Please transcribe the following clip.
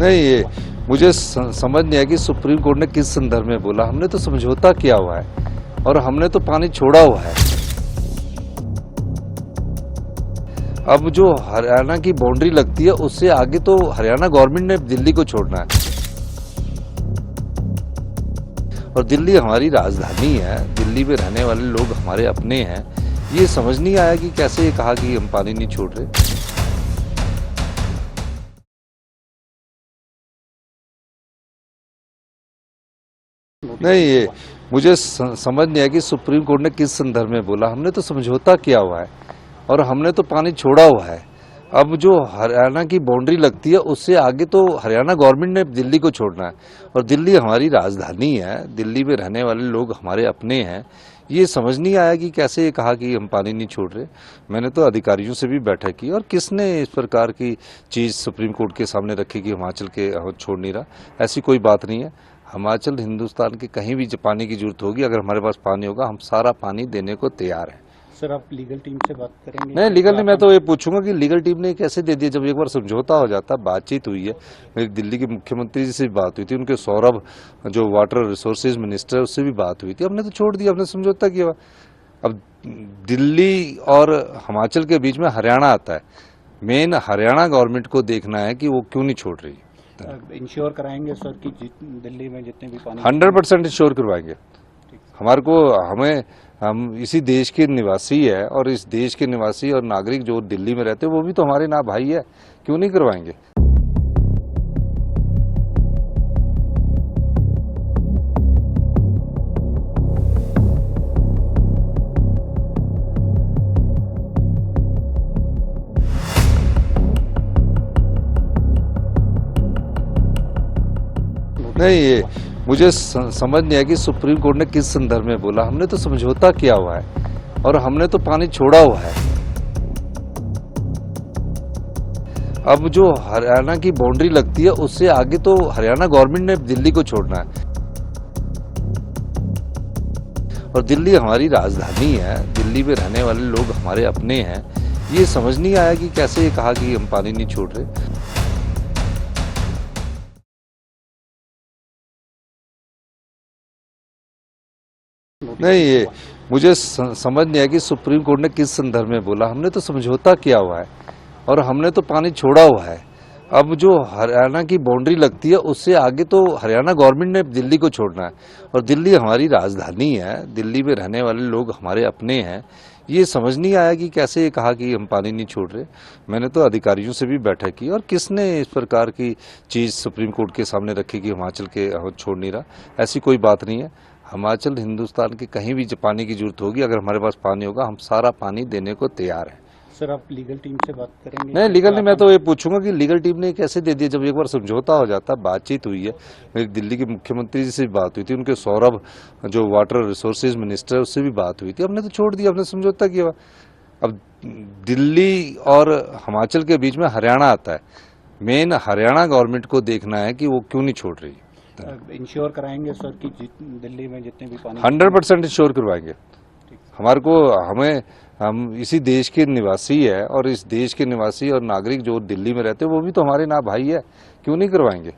नहीं, ये मुझे समझ नहीं आया कि सुप्रीम कोर्ट ने किस संदर्भ में बोला। हमने तो समझौता किया हुआ है और हमने तो पानी छोड़ा हुआ है। अब जो हरियाणा की बाउंड्री लगती है उससे आगे तो हरियाणा गवर्नमेंट ने दिल्ली को छोड़ना है और दिल्ली हमारी राजधानी है। दिल्ली में रहने वाले लोग हमारे अपने हैं। ये समझ नहीं आया कि कैसे ये कहा कि हम पानी नहीं छोड़ रहे। नहीं, ये मुझे समझ नहीं आया कि सुप्रीम कोर्ट ने किस संदर्भ में बोला। हमने तो समझौता किया हुआ है और हमने तो पानी छोड़ा हुआ है। अब जो हरियाणा की बाउंड्री लगती है उससे आगे तो हरियाणा गवर्नमेंट ने दिल्ली को छोड़ना है और दिल्ली हमारी राजधानी है। दिल्ली में रहने वाले लोग हमारे अपने हैं। ये समझ नहीं आया कि कैसे ये कहा कि हम पानी नहीं छोड़ रहे। मैंने तो अधिकारियों से भी बैठक की और किसने इस प्रकार की चीज़ सुप्रीम कोर्ट के सामने रखी कि हिमाचल के छोड़ नहीं रहा। ऐसी कोई बात नहीं है। हिमाचल हिंदुस्तान के कहीं भी पानी की जरूरत होगी, अगर हमारे पास पानी होगा हम सारा पानी देने को तैयार हैं। सर, आप लीगल टीम से बात करेंगे? नहीं, लीगल नहीं। मैं तो ये पूछूंगा कि लीगल टीम ने कैसे दे दिया। जब एक बार समझौता हो जाता, बातचीत हुई है, मेरी दिल्ली के मुख्यमंत्री जी से भी बात हुई थी, उनके सौरभ जो वाटर रिसोर्सेज मिनिस्टर है उससे भी बात हुई थी। हमने तो छोड़ दिया, हमने समझौता किया। अब दिल्ली और हिमाचल के बीच में हरियाणा आता है। मेन हरियाणा गवर्नमेंट को देखना है कि वो क्यों नहीं छोड़ रही। इंश्योर कराएंगे सर कि दिल्ली में जितने भी पानी 100% इंश्योर करवाएंगे। हम इसी देश के निवासी है और इस देश के निवासी और नागरिक जो दिल्ली में रहते हैं वो भी तो हमारे ना भाई है, क्यों नहीं करवाएंगे। नहीं, ये मुझे समझ नहीं आया कि सुप्रीम कोर्ट ने किस संदर्भ में बोला। हमने तो समझौता किया हुआ है और हमने तो पानी छोड़ा हुआ है। अब जो हरियाणा की बाउंड्री लगती है उससे आगे तो हरियाणा गवर्नमेंट ने दिल्ली को छोड़ना है और दिल्ली हमारी राजधानी है। दिल्ली में रहने वाले लोग हमारे अपने हैं। ये समझ नहीं आया कि कैसे ये कहा कि हम पानी नहीं छोड़ रहे। नहीं, ये मुझे समझ नहीं आया कि सुप्रीम कोर्ट ने किस संदर्भ में बोला। हमने तो समझौता किया हुआ है और हमने तो पानी छोड़ा हुआ है। अब जो हरियाणा की बाउंड्री लगती है उससे आगे तो हरियाणा गवर्नमेंट ने दिल्ली को छोड़ना है और दिल्ली हमारी राजधानी है। दिल्ली में रहने वाले लोग हमारे अपने हैं। ये समझ नहीं आया कि कैसे ये कहा कि हम पानी नहीं छोड़ रहे। मैंने तो अधिकारियों से भी बैठक की और किसने इस प्रकार की चीज़ सुप्रीम कोर्ट के सामने रखी कि हिमाचल के छोड़ नहीं रहा। ऐसी कोई बात नहीं है। हिमाचल हिंदुस्तान के कहीं भी पानी की जरूरत होगी, अगर हमारे पास पानी होगा हम सारा पानी देने को तैयार हैं। सर, आप लीगल टीम से बात करेंगे? नहीं, लीगल नहीं। मैं तो ये पूछूंगा कि लीगल टीम ने कैसे दे दिया। जब एक बार समझौता हो जाता, बातचीत हुई है, मेरी दिल्ली के मुख्यमंत्री जी से भी बात हुई थी, उनके सौरभ जो वाटर रिसोर्सेज मिनिस्टर है उससे भी बात हुई थी। हमने तो छोड़ दिया, हमने समझौता किया। अब दिल्ली और हिमाचल के बीच में हरियाणा आता है। मेन हरियाणा गवर्नमेंट को देखना है कि वो क्यों नहीं छोड़ रही। इंश्योर कराएंगे सर कि दिल्ली में जितने भी पानी 100% इंश्योर करवाएंगे। हम इसी देश के निवासी है और इस देश के निवासी और नागरिक जो दिल्ली में रहते हैं वो भी तो हमारे ना भाई है, क्यों नहीं करवाएंगे।